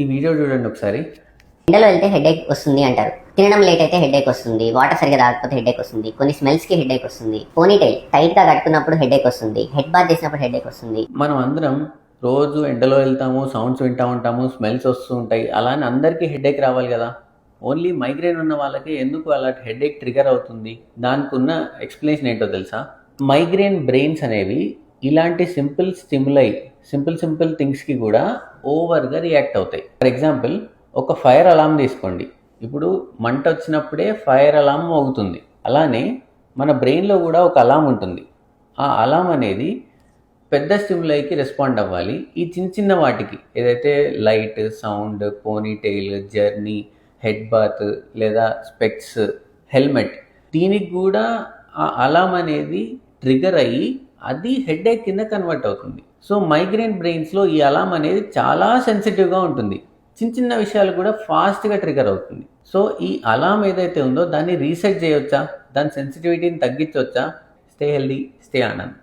ఈ వీడియో చూడండి ఒకసారి. ఎండలో వెళ్తే హెడేక్ వస్తుంది అంటారు. తినడం లేట్ అయితే హెడేక్ వస్తుంది, వాటర్ సరిగా తాగకపోతే హెడేక్ వస్తుంది, కొన్ని స్మెల్స్కి హెడేక్ వస్తుంది, పోనీటైల్ టైట్గా కట్టుకున్నప్పుడు హెడేక్ వస్తుంది, హెడ్ బాత్ చేసినప్పుడు హెడేక్ వస్తుంది. మనం అందరం రోజు ఎండలో వెళ్తాము, సౌండ్స్ వింటూ ఉంటాము, స్మెల్స్ వస్తూ ఉంటాయి. అలానే అందరికీ హెడేక్ రావాలి కదా. ఓన్లీ మైగ్రేన్ ఉన్న వాళ్ళకి ఎందుకు అలాంటి హెడేక్ ట్రిగర్ అవుతుంది? దానికి ఉన్న ఎక్స్ప్లెనేషన్ ఏంటో తెలుసా? మైగ్రేన్ బ్రెయిన్స్ అనేవి ఇలాంటి సింపుల్ థింగ్స్కి కూడా ఓవర్గా రియాక్ట్ అవుతాయి. ఫర్ ఎగ్జాంపుల్, ఒక ఫైర్ అలారం తీసుకోండి. ఇప్పుడు మంట వచ్చినప్పుడే ఫైర్ అలారం మోగుతుంది. అలానే మన బ్రెయిన్లో కూడా ఒక అలారం ఉంటుంది. ఆ అలారం అనేది పెద్ద స్టిమ్యులైకి రెస్పాండ్ అవ్వాలి. ఈ చిన్న వాటికి ఏదైతే light, sound, ponytail, journey, head bath లేదా స్పెక్స్, హెల్మెట్, దీనికి కూడా ఆ అలారం అనేది ట్రిగర్ అయ్యి అది హెడేక్ కింద కన్వర్ట్ అవుతుంది. సో మైగ్రేన్ బ్రెయిన్స్లో ఈ అలారం అనేది చాలా సెన్సిటివ్గా ఉంటుంది. చిన్న విషయాలు కూడా ఫాస్ట్గా ట్రిగర్ అవుతుంది. సో ఈ అలారం ఏదైతే ఉందో దాన్ని రీసెట్ చేయొచ్చా? దాని సెన్సిటివిటీని తగ్గించవచ్చా? Stay healthy, stay Anand.